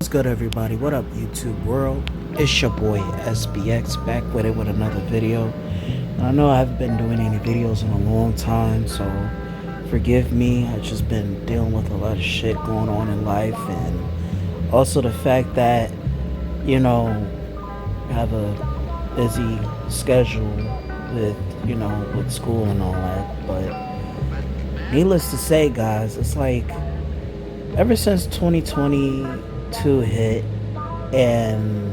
What's good, everybody? What up, YouTube world? It's your boy SBX back with it with another video. And I know I haven't been doing any videos in a long time, so forgive me. I've just been dealing with a lot of shit going on in life, and also the fact that, I have a busy schedule with school and all that. But needless to say, guys, it's like ever since 2022 hit, and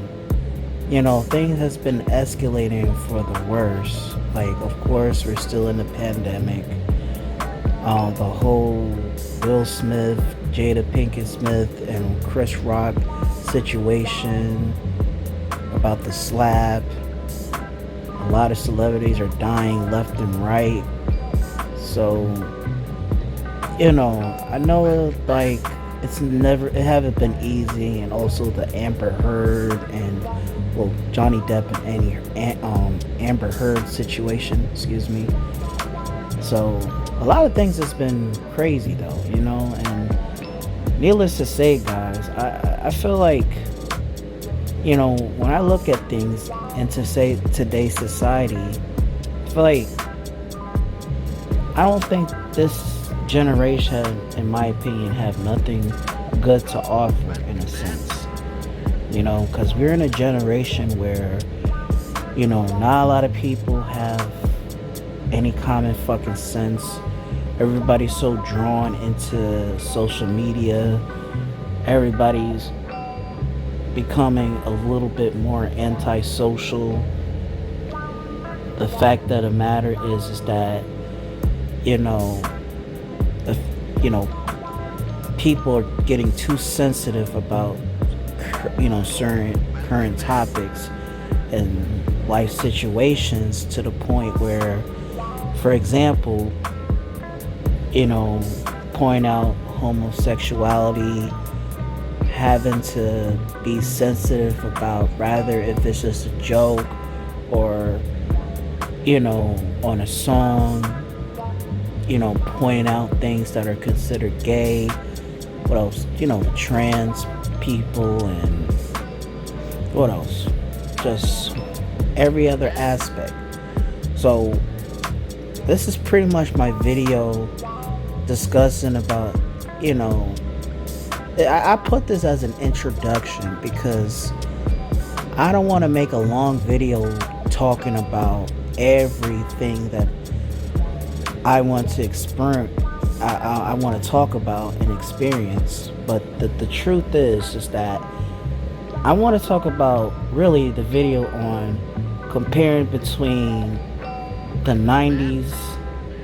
things has been escalating for the worse. Like, of course, we're still in the pandemic. The whole Will Smith, Jada Pinkett Smith, and Chris Rock situation about the slap. A lot of celebrities are dying left and right. So, I know, like, it haven't been easy, and also the Amber Heard and Johnny Depp and Amber Heard situation, excuse me. So a lot of things has been crazy though, and needless to say, guys, I feel like, when I look at things into say today's society, I feel like I don't think this generation, in my opinion, have nothing good to offer, in a sense, because we're in a generation where, not a lot of people have any common fucking sense. Everybody's so drawn into social media. Everybody's becoming a little bit more antisocial. The fact of the matter is that, people are getting too sensitive about, certain current topics and life situations, to the point where, for example, point out homosexuality, having to be sensitive about rather if it's just a joke or, on a song, point out things that are considered gay. What else? Trans people, and what else? Just every other aspect. So this is pretty much my video discussing about, I put this as an introduction because I don't want to make a long video talking about everything that I want to experience. I want to talk about and experience, but the truth is that I want to talk about really the video on comparing between the 90s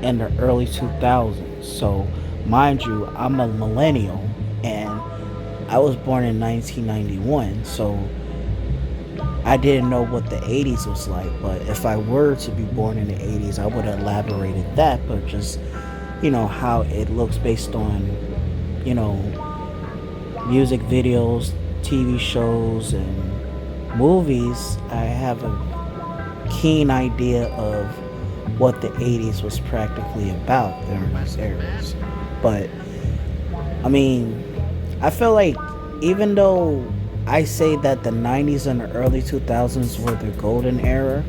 and the early 2000s. So mind you, I'm a millennial and I was born in 1991, so I didn't know what the 80s was like. But if I were to be born in the 80s, I would have elaborated that. But just how it looks based on music videos, TV shows, and movies, I have a keen idea of what the 80s was practically about during those eras. But I feel like, even though I say that the 90s and the early 2000s were the golden era,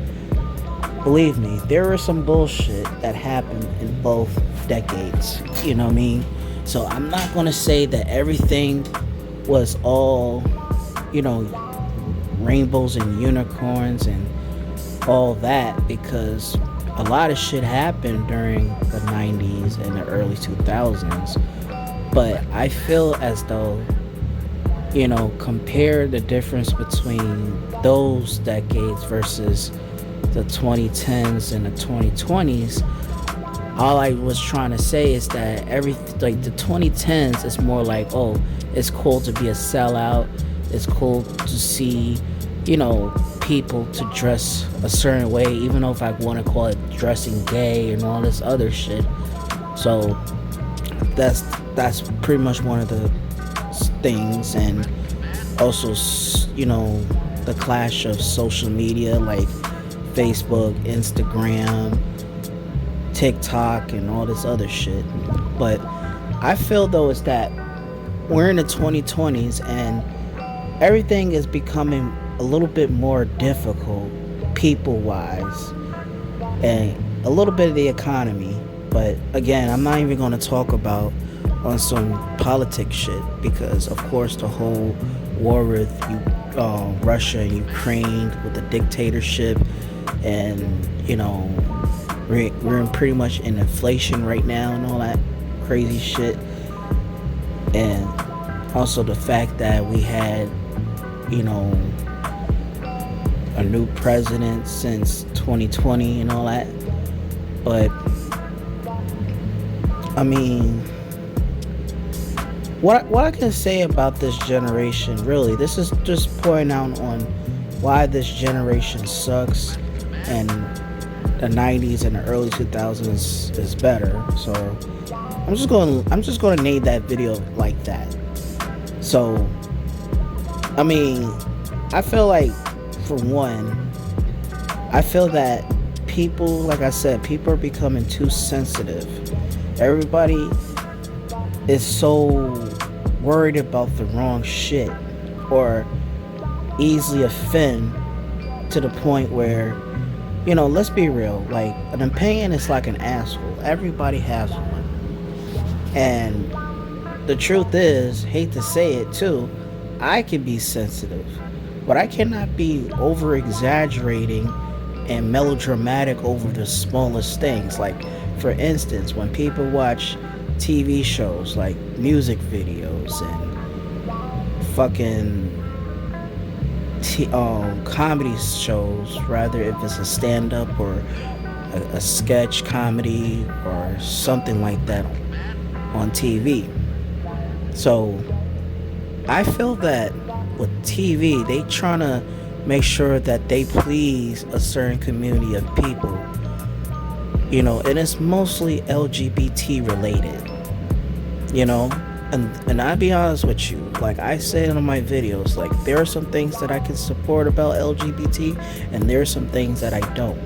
believe me, there was some bullshit that happened in both decades. You know what I mean? So I'm not gonna say that everything was all, rainbows and unicorns and all that, because a lot of shit happened during the 90s and the early 2000s. But I feel as though, compare the difference between those decades versus the 2010s and the 2020s. All I was trying to say is that the 2010s is more like, oh, it's cool to be a sellout. It's cool to see, people to dress a certain way, even though if I want to call it dressing gay and all this other shit. So that's pretty much one of the things. And also, the clash of social media like Facebook, Instagram, TikTok, and all this other shit. But I feel though is that we're in the 2020s, and everything is becoming a little bit more difficult, people wise, and a little bit of the economy. But again, I'm not even going to talk about on some politics shit because, of course, the whole war with Russia and Ukraine with the dictatorship, and we're in pretty much in inflation right now and all that crazy shit, and also the fact that we had you know a new president since 2020 and all that. But I mean, what I can say about this generation, really, this is just pointing out on why this generation sucks, and the 90's and the early 2000s is better. So I'm just going to name that video like that. So I mean, I feel like, for one, I feel that people, like I said, people are becoming too sensitive. Everybody is so worried about the wrong shit, or easily offend to the point where, let's be real, like, an opinion is like an asshole. Everybody has one. And the truth is, hate to say it too, I can be sensitive, but I cannot be over exaggerating and melodramatic over the smallest things. Like, for instance, when people watch TV shows like music videos and fucking comedy shows, rather, if it's a stand-up or a sketch comedy or something like that on TV. So I feel that with TV, they trying to make sure that they please a certain community of people, and it's mostly LGBT related, and I'll be honest with you, like I say in my videos, like, there are some things that I can support about LGBT, and there are some things that I don't.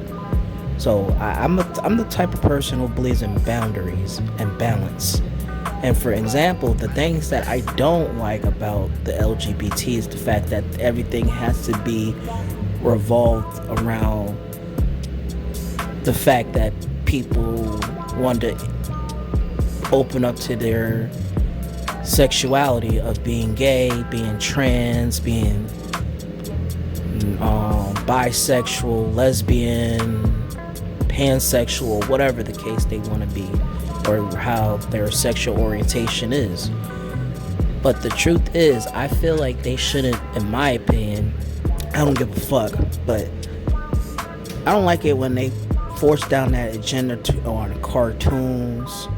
So I'm the type of person who believes in boundaries and balance. And for example, the things that I don't like about the LGBT is the fact that everything has to be revolved around the fact that people want to open up to their sexuality of being gay, being trans, being bisexual, lesbian, pansexual, whatever the case they want to be, or how their sexual orientation is. But the truth is, I feel like they shouldn't, in my opinion, I don't give a fuck, but I don't like it when they force down that agenda on cartoons.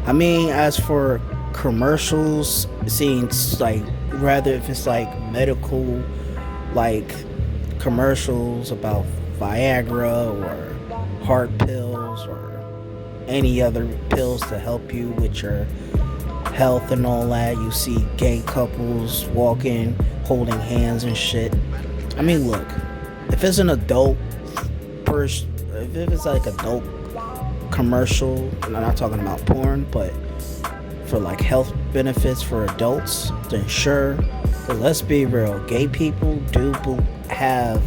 I mean, as for commercials, seems like, rather if it's like medical, like commercials about Viagra or heart pills or any other pills to help you with your health and all that. You see gay couples walking, holding hands and shit. I mean, look, if it's an adult person, if it's like adult commercial, I'm not talking about porn, but for like health benefits for adults, then sure. But let's be real, gay people do have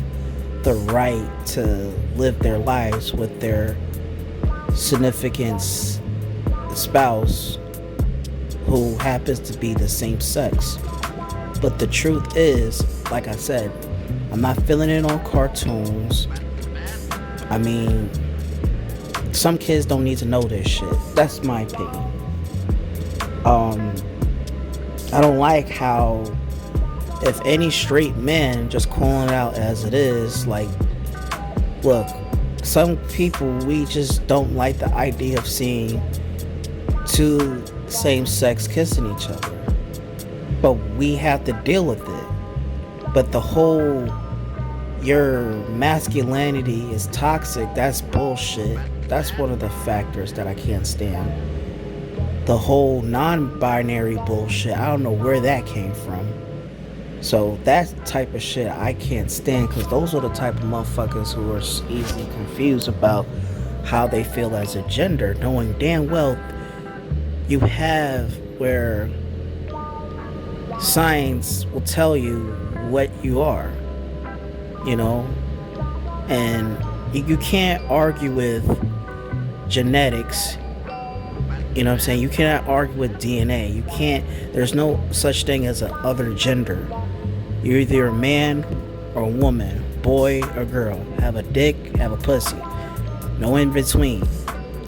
the right to live their lives with their significant spouse who happens to be the same sex. But the truth is, like I said, I'm not feeling it on cartoons. I mean, some kids don't need to know this shit. That's my opinion. I don't like how, if any straight man just calling it out as it is, like, look, some people, we just don't like the idea of seeing two same-sex kissing each other, but we have to deal with it. But the whole your masculinity is toxic, that's bullshit. That's one of the factors that I can't stand. The whole non-binary bullshit, I don't know where that came from. So that type of shit I can't stand, because those are the type of motherfuckers who are easily confused about how they feel as a gender, knowing damn well you have where Science will tell you what you are, you know, and you can't argue with genetics. You know what I'm saying? You cannot argue with DNA. You can't, there's no such thing as an other gender. You're either a man or a woman, boy or girl. Have a dick, have a pussy. No in between.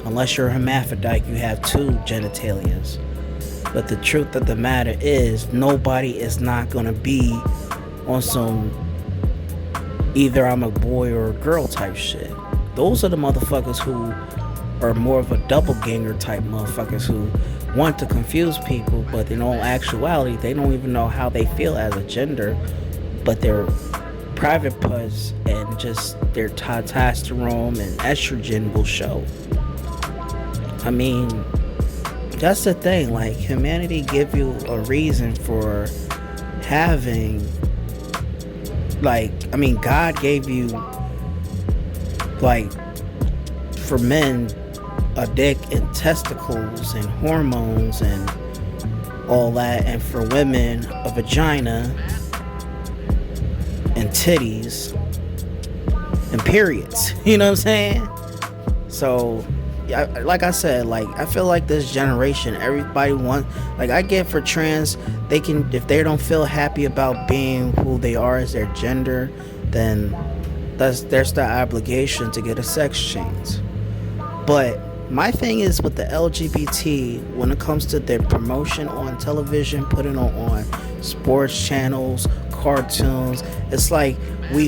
Unless you're a hermaphrodite, you have two genitalias. But the truth of the matter is, nobody is not gonna be on some either I'm a boy or a girl type shit. Those are the motherfuckers who are more of a double ganger type motherfuckers who want to confuse people, but in all actuality, they don't even know how they feel as a gender, but their private parts and just their testosterone and estrogen will show. I mean, that's the thing. Like, humanity give you a reason for having, like, I mean, God gave you, like, for men, a dick and testicles and hormones and all that, and for women, a vagina and titties and periods. You know what I'm saying? So, like I said, like, I feel like this generation, everybody wants, like, I get for trans, they can, if they don't feel happy about being who they are as their gender, then there's the obligation to get a sex change. But my thing is with the LGBT, when it comes to their promotion on television, putting on sports channels, cartoons, it's like we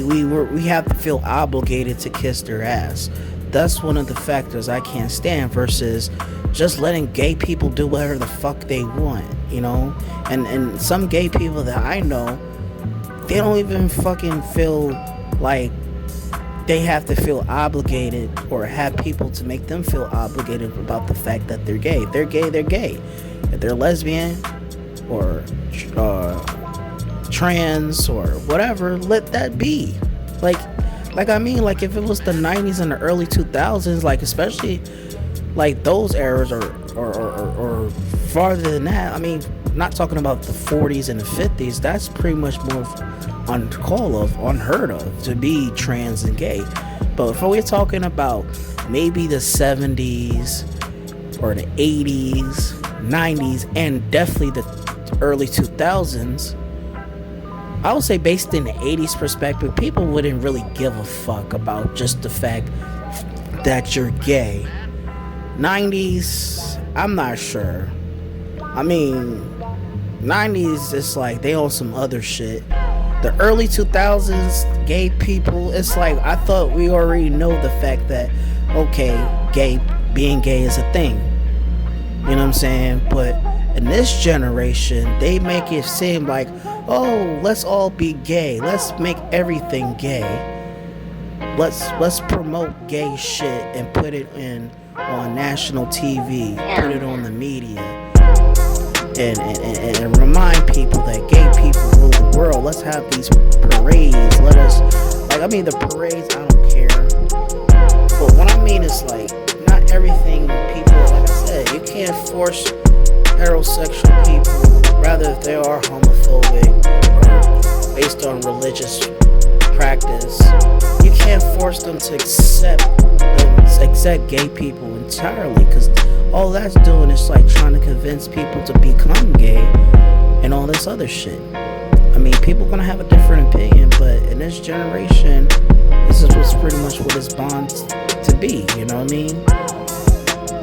have to feel obligated to kiss their ass. That's one of the factors I can't stand, versus just letting gay people do whatever the fuck they want, you know? And some gay people that I know, they don't even fucking feel like they have to feel obligated or have people to make them feel obligated about the fact that they're gay. If they're gay, they're gay. If they're lesbian or trans or whatever, let that be. Like I mean, like, if it was the 90's and the early 2000's, like, especially like those eras or farther than that, I mean, not talking about the 40's and the 50's, that's pretty much more unheard of to be trans and gay. But if we're talking about maybe the 70's or the 80's, 90's, and definitely the early 2000's, I would say based in the 80's perspective, people wouldn't really give a fuck about just the fact that you're gay. 90's, I'm not sure. I mean, 90's, it's like they on some other shit. The early 2000's, gay people, it's like, I thought we already know the fact that, okay, being gay is a thing. You know what I'm saying? But in this generation, they make it seem like, oh, let's all be gay. Let's make everything gay. Let's promote gay shit and put it on national TV, put it on the media, and remind people that gay people rule the world. Let's have these parades. Let us, like, I mean, the parades, I don't care. But what I mean is, like, not everything people, like I said, you can't force heterosexual people, rather if they are homophobic or based on religious practice, you can't force them to accept gay people entirely, because all that's doing is like trying to convince people to become gay and all this other shit. I mean, people are gonna have a different opinion, but in this generation, this is what's pretty much what it's bound to be, you know what I mean?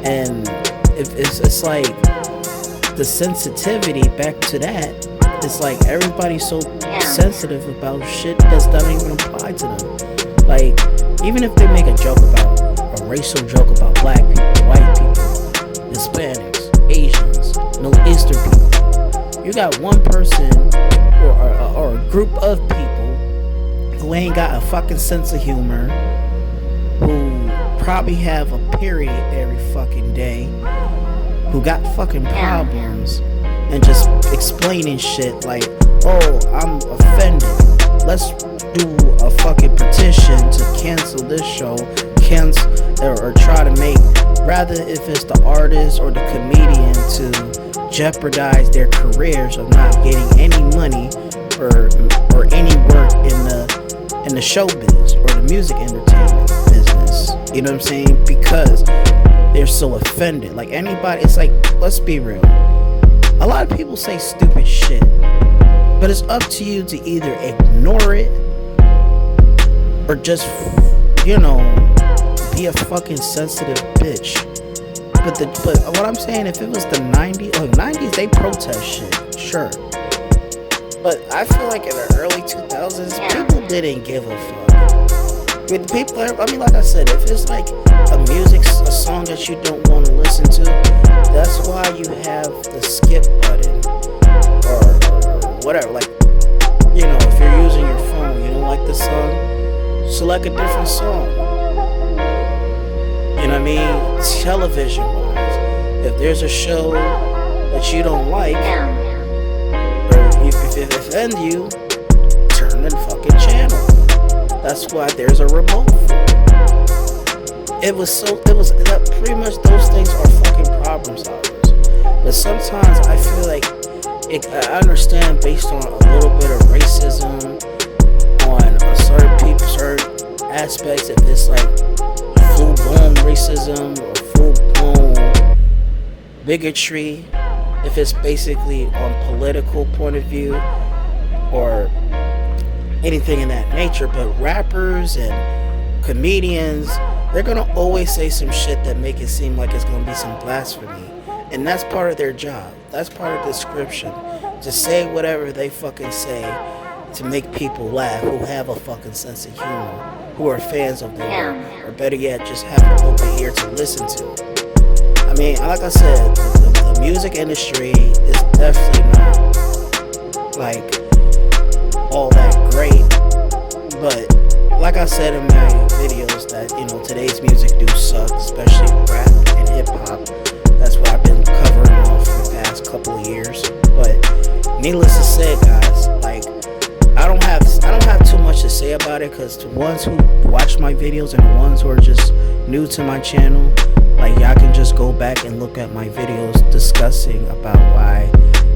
And if it's like the sensitivity, back to that, it's like everybody's so sensitive about shit that doesn't even apply to them. Like, even if they make a joke about a racial joke about black people, white people, Hispanics, Asians, Middle Eastern people, you got one person or a group of people who ain't got a fucking sense of humor, who probably have a period every fucking day, who got fucking problems, and just explaining shit like, oh, I'm offended, let's do a fucking petition to cancel this show, or try to make, rather if it's the artist or the comedian, to jeopardize their careers of not getting any money or any work in the showbiz or the music entertainment business. You know what I'm saying? Because they're so offended. Like anybody, it's like, let's be real. A lot of people say stupid shit, but it's up to you to either ignore it or just, you know, be a fucking sensitive bitch. But what I'm saying, if it was the 90's, they protest shit, sure. But I feel like in the early 2000s, people didn't give a fuck. With people, I mean, like I said, if it's like a song that you don't want to listen to, that's why you have the skip button or whatever. Like, you know, if you're using your phone, you don't like the song, select a different song. You know what I mean? Television wise, if there's a show that you don't like, or if it offends you, turn the fucking channel. That's why there's a remote for it. It was that pretty much those things are fucking problem solvers. But sometimes I feel like I understand based on a little bit of racism on certain aspects, if it's like full-blown racism or full-blown bigotry, if it's basically on political point of view or anything in that nature. But rappers and comedians, they're gonna always say some shit that make it seem like it's gonna be some blasphemy, and that's part of their job. That's part of the description, to say whatever they fucking say to make people laugh who have a fucking sense of humor, who are fans of their work, or better yet, just have an open ear to listen to. I mean, like I said, the music industry is definitely not like all that great, but like I said in my videos, that, you know, today's music do suck, especially rap and hip hop. That's what I've been covering on for the past couple of years. But needless to say, guys, like, I don't have too much to say about it, because the ones who watch my videos and the ones who are just new to my channel, like, y'all can just go back and look at my videos discussing about why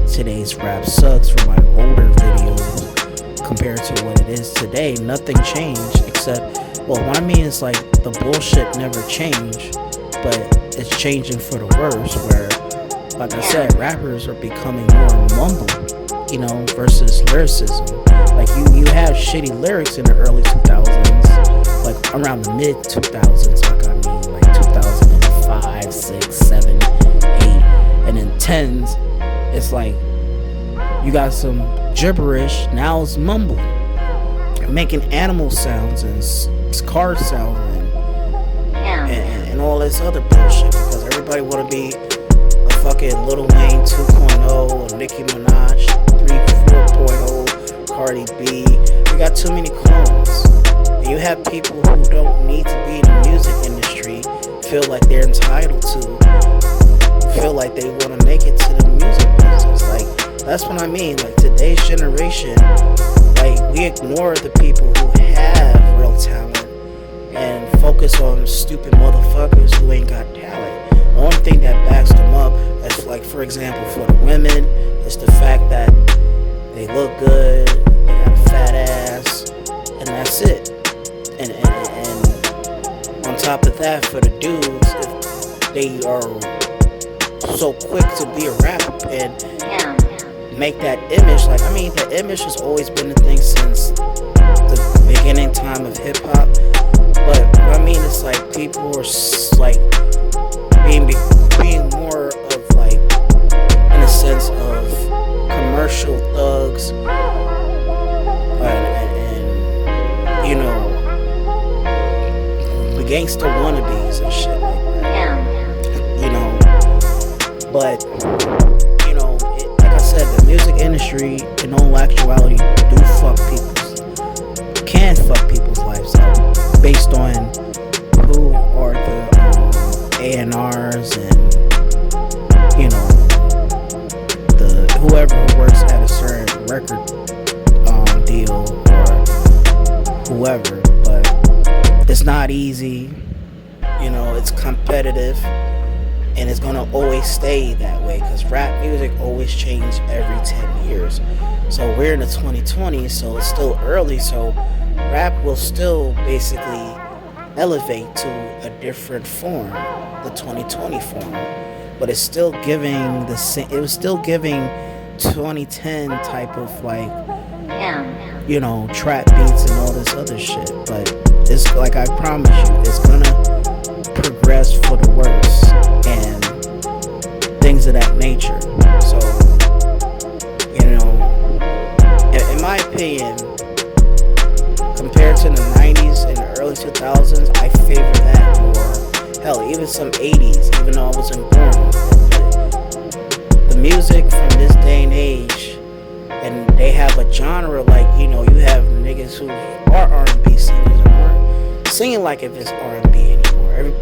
today's rap sucks from my older videos compared to what it is today. Nothing changed, except, well, what I mean is, like, the bullshit never changed, but it's changing for the worse, where, like I said, rappers are becoming more mumble, you know, versus lyricism. Like, you have shitty lyrics in the early 2000s, like around the mid 2000s, like, I mean, like 2005, 6, 7, 8, and then 10s, it's like you got some gibberish. Now it's mumble, making animal sounds and car sounds and all this other bullshit, because everybody want to be a fucking Lil Wayne 2.0 or Nicki Minaj 3.4, Cardi B. We got too many clones. And you have people who don't need to be in the music industry feel like they're entitled to, feel like they want to make it to the music business. Like, that's what I mean. Like, today's generation, like, we ignore the people who have real talent and focus on stupid motherfuckers who ain't got talent. The only thing that backs them up is, like, for example, for the women, is the fact that they look good, they got a fat ass, and that's it. And on top of that, for the dudes, if they are so quick to be a rapper and make that image, like, I mean, the image has always been the thing since the beginning time of hip hop. But what I mean is, like, people are like being more of, like, in a sense of commercial thugs, and you know, the gangster wannabes and shit like that. You know, but you know, like I said, the music industry, in all actuality, can fuck people's lives up based on who are the A&Rs and, you know, the whoever works at a certain record deal or whoever. But it's not easy, you know, it's competitive, and it's gonna always stay that way because rap music always changes every 10 years. So we're in the 2020s, so it's still early. So rap will still basically elevate to a different form, the 2020 form, but it's still giving the same. It was still giving 2010 type of like, trap beats and all this other shit. But it's like I promise you, it's gonna progress for the worse and things of that nature. So, in my opinion, compared to the 90's and the early 2000's, I favor that more. Hell, even some 80's, even though I wasn't born. The music from this day and age, and they have a genre like, you have niggas who are R&B singers and aren't singing like if it's R&B anymore.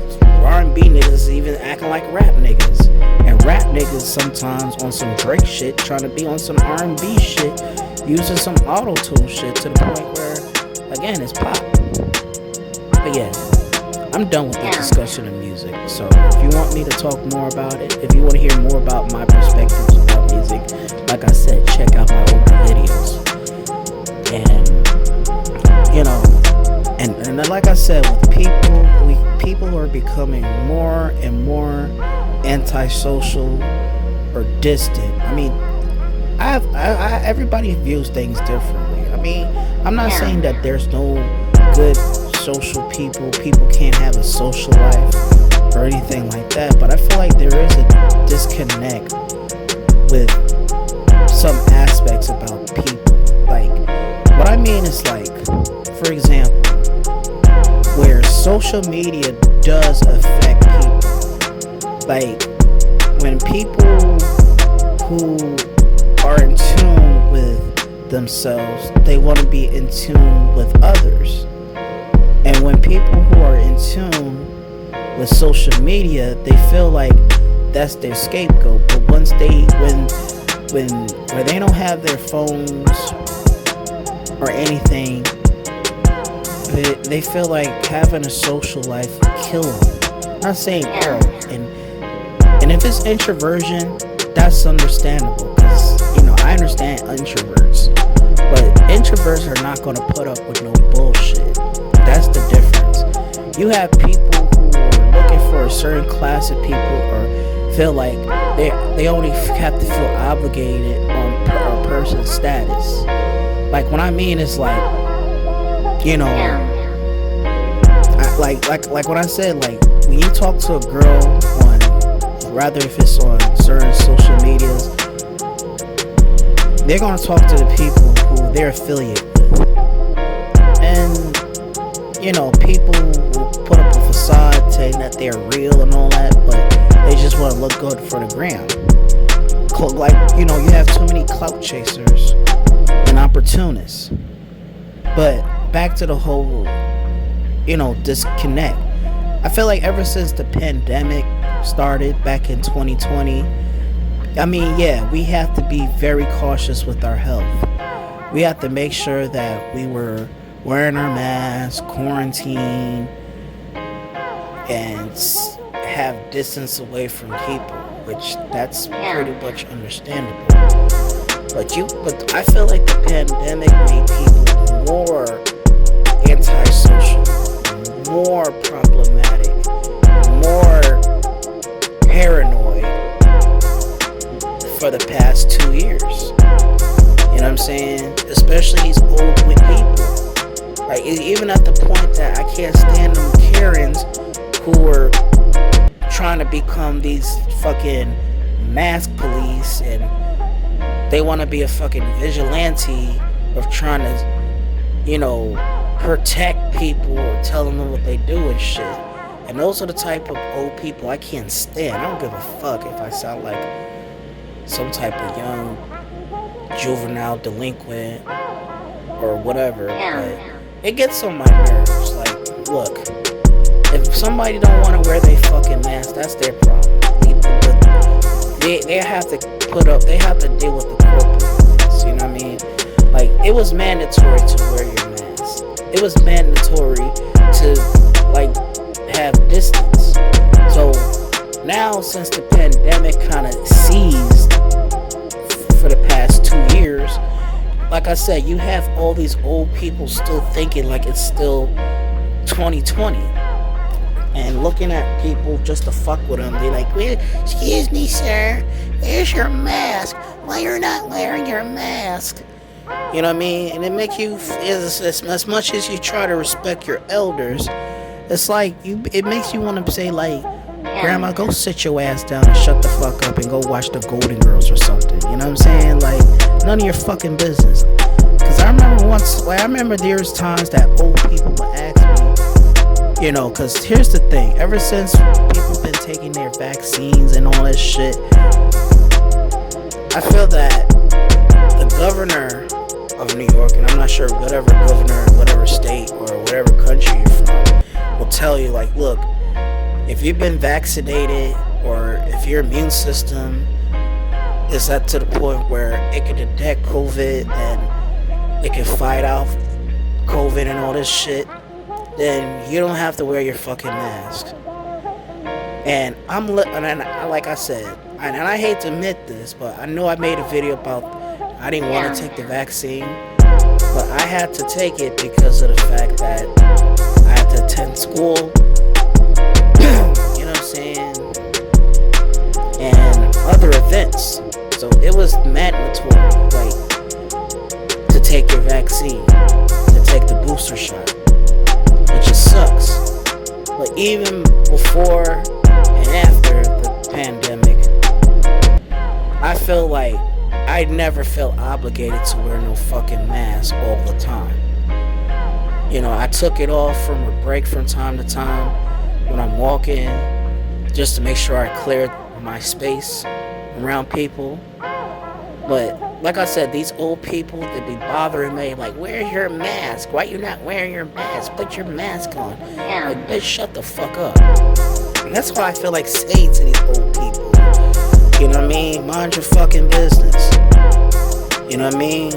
R&B niggas even acting like rap niggas. And rap niggas sometimes on some Drake shit, trying to be on some R&B shit, using some auto-tune shit to the point where, again, it's pop. But yeah, I'm done with the discussion of music. So if you want me to talk more about it, if you want to hear more about my perspectives about music, like I said, check out my older videos. And like I said, with people are becoming more and more antisocial or distant. I mean, everybody views things differently. I mean, I'm not saying that there's no good social people. People can't have a social life or anything like that. But I feel like there is a disconnect with some aspects about people. Like, what I mean is like, for example, where social media does affect people. Like, when people who are in tune with themselves, they want to be in tune with others. And when people who are in tune with social media, they feel like that's their scapegoat. But once when they don't have their phones or anything, they feel like having a social life will kill them. I'm not saying all, and if it's introversion, that's understandable, because I understand introverts, but introverts are not going to put up with no bullshit. That's the difference. You have people who are looking for a certain class of people, or feel like they only have to feel obligated on a person's status. Like, what I mean is like, like what I said, like when you talk to a girl on, rather if it's on certain social medias, they're gonna talk to the people who they're affiliated with, and people will put up a facade saying that they're real and all that, but they just want to look good for the gram. Like, you have too many clout chasers and opportunists. But back to the whole, disconnect. I feel like ever since the pandemic started back in 2020, I mean, yeah, we have to be very cautious with our health. We have to make sure that we were wearing our masks, quarantine, and have distance away from people, which that's pretty much understandable. But I feel like the pandemic made people more antisocial, more problematic, more paranoid for the past 2 years. You know what I'm saying? Especially these old people. Like, even at the point that I can't stand them Karens who are trying to become these fucking mask police, and they want to be a fucking vigilante of trying to, protect people or telling them what they do and shit. And those are the type of old people I can't stand. I don't give a fuck if I sound like some type of young juvenile delinquent or whatever, but it gets on my nerves. Like, look, if somebody don't want to wear their fucking mask, that's their problem. They have to they have to deal with the corporate, you know what I mean? Like, it was mandatory to wear your mask. It was mandatory to, like, have distance. So now, since the pandemic kind of ceased for the past 2 years, like I said, you have all these old people still thinking like it's still 2020 and looking at people just to fuck with them. They like, excuse me, sir, where's your mask? Why you're not wearing your mask? You know what I mean? And it makes you, as much as you try to respect your elders, it's like it makes you want to say like, Grandma, go sit your ass down and shut the fuck up and go watch the Golden Girls or something. You know what I'm saying? Like, none of your fucking business. Cause I remember there's times that old people would ask me, you know, cause here's the thing. Ever since people been taking their vaccines and all that shit, I feel that the governor of New York, and I'm not sure whatever governor, whatever state or whatever country you're from, will tell you like, look, if you've been vaccinated or if your immune system is up to the point where it can detect COVID and it can fight off COVID and all this shit, then you don't have to wear your fucking mask. And like I said, and I hate to admit this, but I know I made a video about I didn't want to take the vaccine, but I had to take it because of the fact that I had to attend school. You know what I'm saying? And other events. So it was mandatory, like, to take your vaccine, to take the booster shot, which just sucks. But even before and after the pandemic, I feel like I never felt obligated to wear no fucking mask all the time. You know, I took it off from a break from time to time when I'm walking, just to make sure I cleared my space around people. But like I said, these old people, they be bothering me like, where's your mask? Why you not wearing your mask? Put your mask on. Like, bitch, shut the fuck up. And that's why I feel like saying to these old people, you know what I mean? Mind your fucking business. You know what I mean?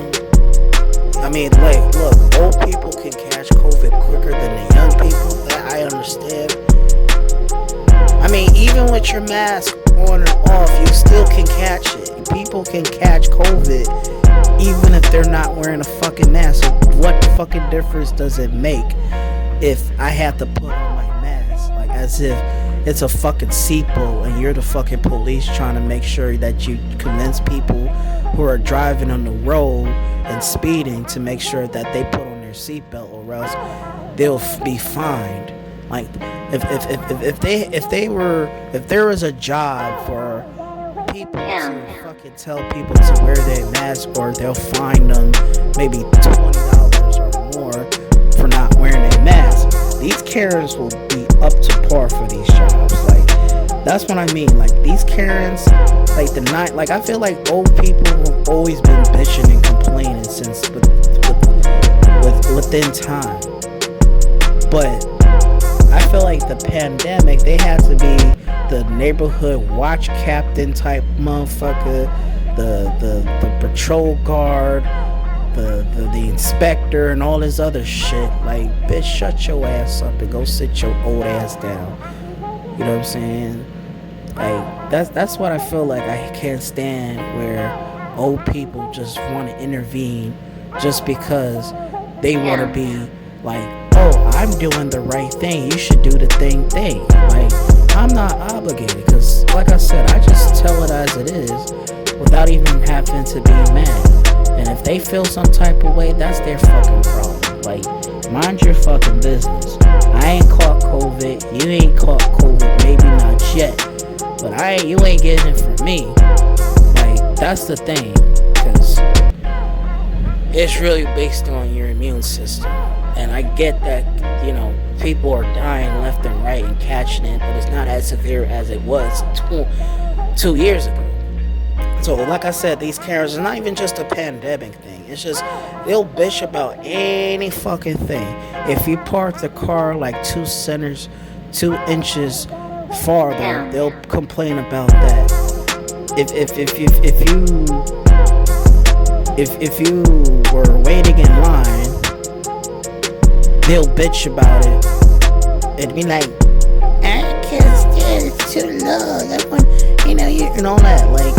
I mean, like, look, old people can catch COVID quicker than the young people. That I understand. I mean, even with your mask on or off, you still can catch it. People can catch COVID even if they're not wearing a fucking mask. So what fucking difference does it make if I have to put on my mask? Like, as if it's a fucking seatbelt and you're the fucking police trying to make sure that you convince people who are driving on the road and speeding to make sure that they put on their seatbelt, or else they'll be fined. Like, if there was a job for people to fucking tell people to wear their mask, or they'll fine them maybe $20 or more for not wearing a mask, these Karens will be up to par for these jobs. Like, that's what I mean. Like, these Karens, like like I feel like old people have always been bitching and complaining since within time. But I feel like the pandemic, they had to be the neighborhood watch captain type motherfucker, the patrol guard, the inspector, and all this other shit. Like, bitch, shut your ass up and go sit your old ass down. You know what I'm saying? Like, that's what I feel like. I can't stand where old people just want to intervene just because they want to be like, oh, I'm doing the right thing, you should do the thing. Like, I'm not obligated, because like I said, I just tell it as it is without even having to be mad. And if they feel some type of way, that's their fucking problem. Like, mind your fucking business. I ain't caught COVID, you ain't caught COVID, maybe not yet, but you ain't getting it from me. Like, that's the thing, because it's really based on your immune system. And I get that, you know, people are dying left and right and catching it, but it's not as severe as it was 2 years ago. So, like I said, these Karens, it's not even just a pandemic thing. It's just, they'll bitch about any fucking thing. If you park the car like 2 inches farther, they'll complain about that. If you were waiting in line, they'll bitch about it and be like, I can't stand, it's too long, and all that. Like,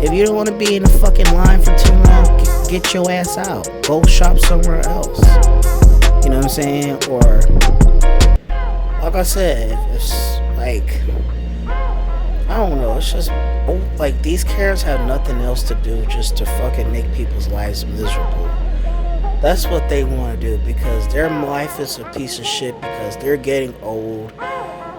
if you don't want to be in the fucking line for too long, get your ass out. Go shop somewhere else. You know what I'm saying? Or, like I said, it's like, I don't know. It's just, like, these cars have nothing else to do just to fucking make people's lives miserable. That's what they want to do, because their life is a piece of shit, because they're getting old.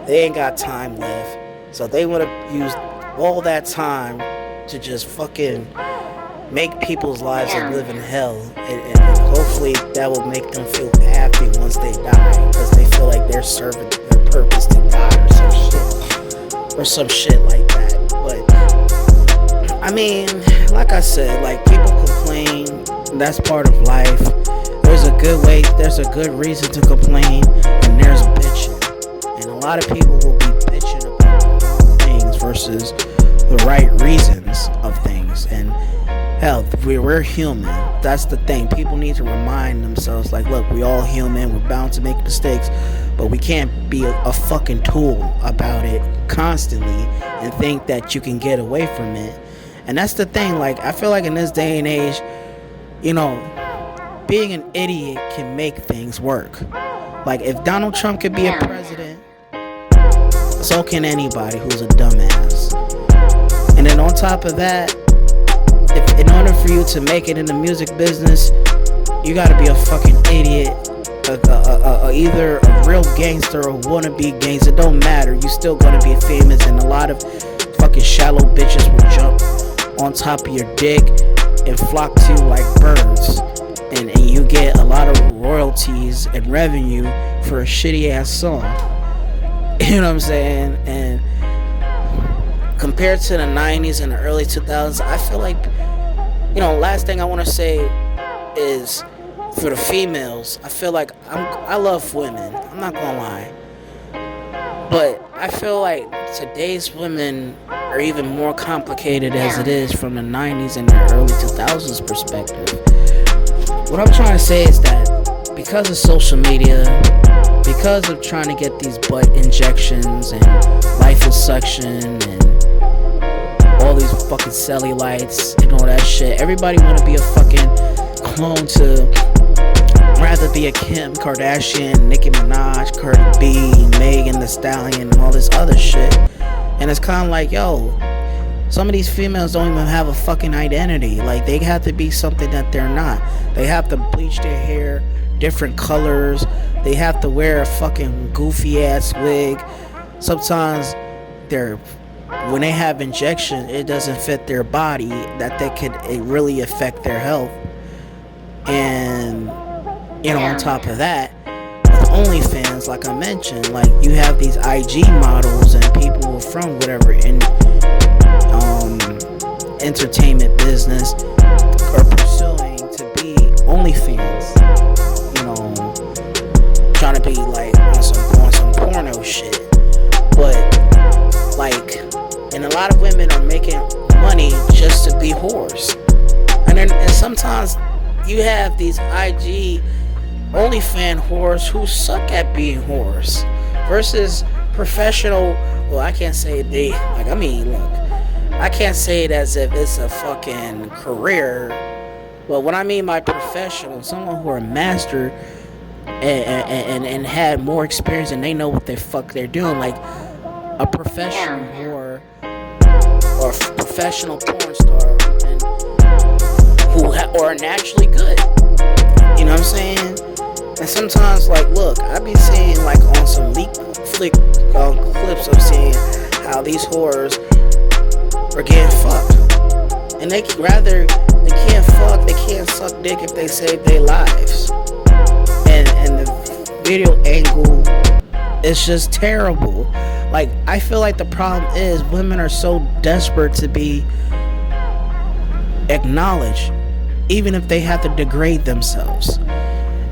They ain't got time left. So they want to use all that time to just fucking make people's lives a living hell. And hopefully that will make them feel happy once they die, because they feel like they're serving their purpose to God or some shit. Or some shit like that. But, I mean, like I said, like, people complain. That's part of life. There's a good way, there's a good reason to complain, and there's bitching. And a lot of people will be bitching about things versus the right reasons of things. And hell, we're human. That's the thing. People need to remind themselves, like, look, we all human. We're bound to make mistakes, but we can't be a fucking tool about it constantly and think that you can get away from it. And that's the thing. Like, I feel like in this day and age, you know, being an idiot can make things work. Like, if Donald Trump could be a president, so can anybody who's a dumbass. And then on top of that, if in order for you to make it in the music business, you gotta be a fucking idiot, either a real gangster or wannabe gangster. It don't matter. You still gonna be famous, and a lot of fucking shallow bitches will jump on top of your dick and flock to you like birds, and you get a lot of royalties and revenue for a shitty ass song. You know what I'm saying? And compared to the 90s and the early 2000s, I feel like, you know, last thing I want to say is, for the females, I feel like I love women. I'm not gonna lie, but I feel like today's women are even more complicated as it is from the 90s and the early 2000s perspective. What I'm trying to say is that because of social media, because of trying to get these butt injections and liposuction and all these fucking cellulites and all that shit, everybody want to be a fucking clone to rather be a Kim Kardashian, Nicki Minaj, Cardi B, Megan Thee Stallion, and all this other shit. And it's kind of like, yo, some of these females don't even have a fucking identity. Like, they have to be something that they're not. They have to bleach their hair different colors. They have to wear a fucking goofy ass wig. Sometimes when they have injection, it doesn't fit their body, that it really affect their health. And you know, on top of that, with OnlyFans, like I mentioned, like, you have these IG models and people from whatever entertainment business are pursuing to be OnlyFans. You know, trying to be like on some porno shit. But like, and a lot of women are making money just to be whores. And sometimes you have these IG OnlyFans whores who suck at being whores versus professional. Well, I can't say look, I can't say it as if it's a fucking career. But what I mean by professional, someone who are mastered and had more experience and they know what the fuck they're doing, like a professional whore or a professional porn star who are naturally good. You know what I'm saying? And sometimes, like, look, I be seeing, like, on some flick clips of seeing how these whores are getting fucked. And they can't suck dick if they save their lives. And the video angle is just terrible. Like, I feel like the problem is women are so desperate to be acknowledged, even if they have to degrade themselves.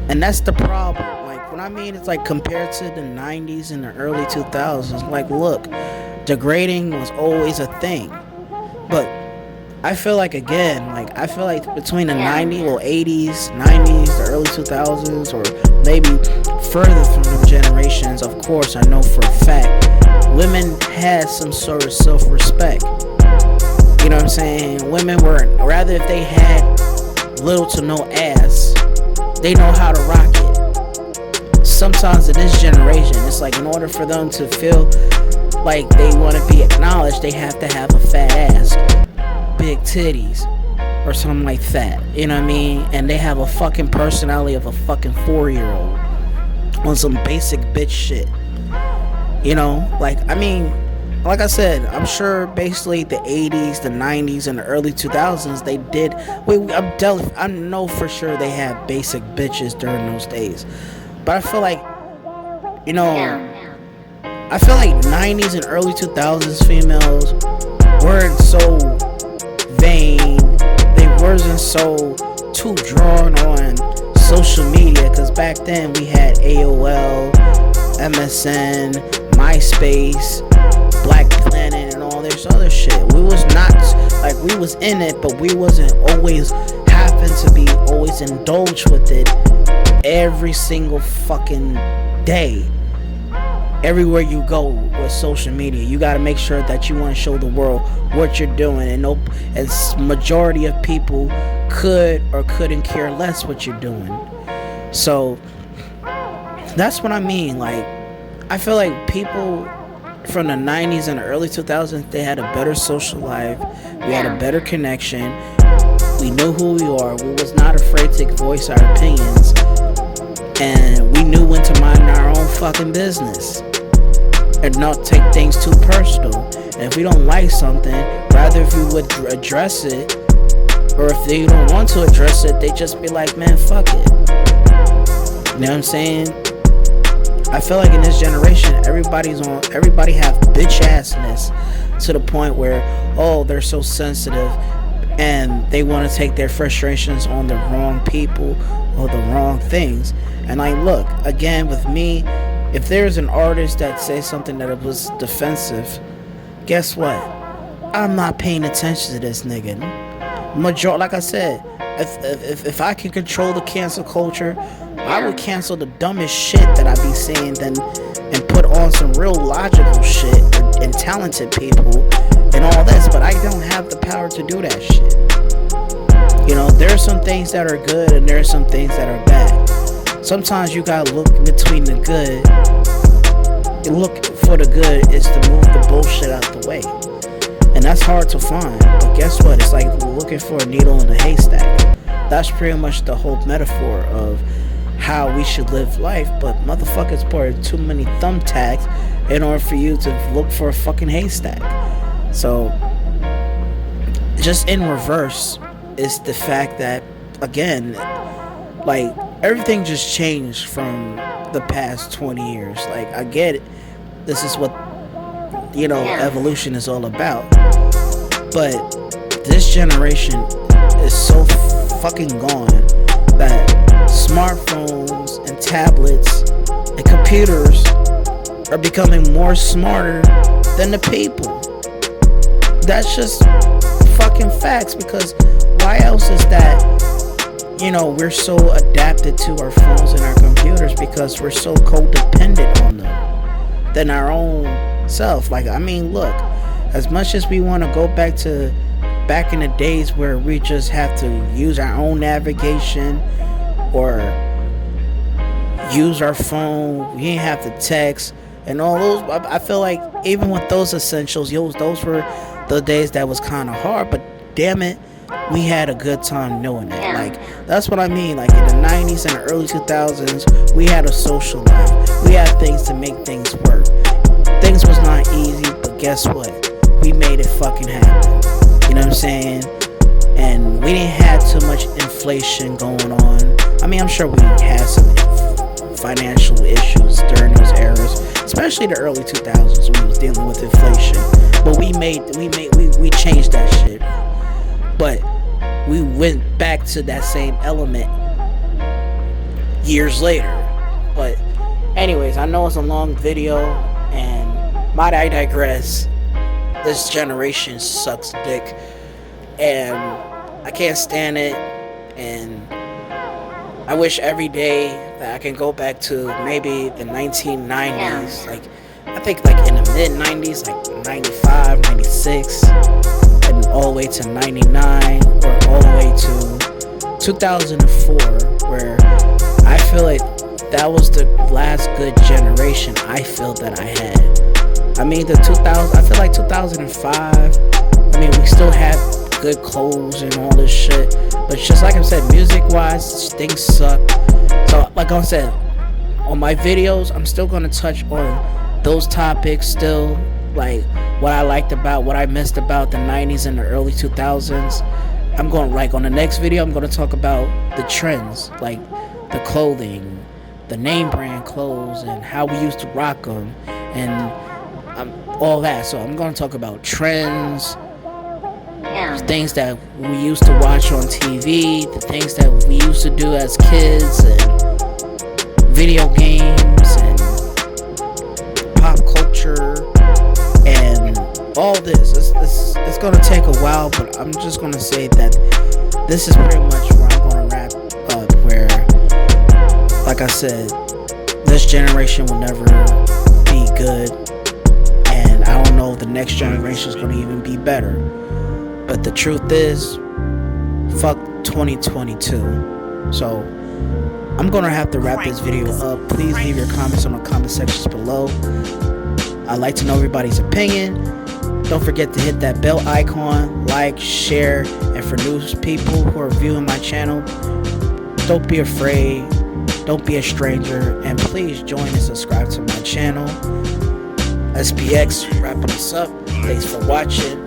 And that's the problem. Like, what I mean is, like, compared to the 90s and the early 2000s, like, look, degrading was always a thing. But I feel like, again, like, I feel like between the 80s, 90s, the early 2000s, or maybe further from the generations, of course, I know for a fact, women had some sort of self-respect. know what I'm saying? Women were, rather if they had little to no ass, they know how to rock it. Sometimes in this generation, it's like in order for them to feel like they want to be acknowledged, they have to have a fat ass, big titties, or something like that. You know what I mean? And they have a fucking personality of a fucking 4-year-old on some basic bitch shit. You know, like, I mean, like I said, I'm sure basically the 80s, the 90s, and the early 2000s, they did. I know for sure they had basic bitches during those days. But I feel like, you know, I feel like 90s and early 2000s females weren't so vain. They wasn't so too drawn on social media, because back then we had AOL, MSN, MySpace, Black Planet, and all this other shit. We was not, like, we was in it, but we wasn't always happen to be always indulged with it every single fucking day. Everywhere you go with social media, you got to make sure that you want to show the world what you're doing, and no, as majority of people could or couldn't care less what you're doing. So that's what I mean. Like, I feel like people from the 90s and the early 2000s, they had a better social life. We had a better connection. We knew who we are. We was not afraid to voice our opinions, and we knew when to mind our own fucking business and not take things too personal. And if we don't like something, rather if we would address it, or if they don't want to address it, they just be like, man, fuck it. You know what I'm saying? I feel like in this generation, everybody have bitch assness to the point where, oh, they're so sensitive and they want to take their frustrations on the wrong people or the wrong things. And like, look, again, with me, if there's an artist that says something that was defensive, guess what? I'm not paying attention to this nigga. Like I said, if I can control the cancel culture, I would cancel the dumbest shit that I be saying and put on some real logical shit and talented people and all this. But I don't have the power to do that shit. You know, there are some things that are good and there are some things that are bad. Sometimes you gotta look between the good. Look for the good is to move the bullshit out the way. And that's hard to find. But guess what? It's like looking for a needle in a haystack. That's pretty much the whole metaphor of how we should live life. But motherfuckers put too many thumbtacks in order for you to look for a fucking haystack. So just in reverse is the fact that, again, like, everything just changed from the past 20 years. Like, I get it. This is what, you know, evolution is all about. But this generation is so fucking gone that smartphones and tablets and computers are becoming more smarter than the people. That's just fucking facts, because why else is that? You know, we're so adapted to our phones and our computers because we're so codependent on them than our own self. Like, I mean, look, as much as we want to go back in the days where we just have to use our own navigation or use our phone, we ain't have to text and all those. I feel like even with those essentials, those were the days that was kind of hard, but damn it, we had a good time knowing it. Like, that's what I mean. Like, in the 90s and the early 2000s, we had a social life. We had things to make things work. Things was not easy, but guess what? We made it fucking happen. You know what I'm saying? And we didn't have too much inflation going on. I mean, I'm sure we had some financial issues during those eras, especially the early 2000s when we was dealing with inflation. But we changed that shit. But we went back to that same element years later. But anyways, I know it's a long video, and might I digress, this generation sucks dick, and I can't stand it, and I wish every day that I can go back to maybe the 1990s, like, I think like in the mid 90s, like 95, 96, and all the way to 99 or all the way to 2004, where I feel like that was the last good generation I feel that I had. I mean, the 2000s, I feel like 2005, I mean, we still have good clothes and all this shit, but just like I said, music wise, things suck. So like I said, on my videos, I'm still gonna touch on those topics still, like what I liked about, what I missed about the 90s and the early 2000s. I'm going, like, on the next video, I'm gonna talk about the trends, like the clothing, the name brand clothes, and how we used to rock them, and all that. So I'm gonna talk about trends, things that we used to watch on TV, the things that we used to do as kids, and video games, and pop culture, and all this. It's gonna take a while, but I'm just gonna say that this is pretty much where I'm gonna wrap up. Where, like I said, this generation will never be good, and I don't know if the next generation is gonna even be better. But the truth is, fuck 2022. So I'm gonna have to wrap this video up. Please leave your comments on the comment sections below. I'd like to know everybody's opinion. Don't forget to hit that bell icon, like, share, and for new people who are viewing my channel, don't be afraid, don't be a stranger, and please join and subscribe to my channel. SPX wrapping this up. Thanks for watching.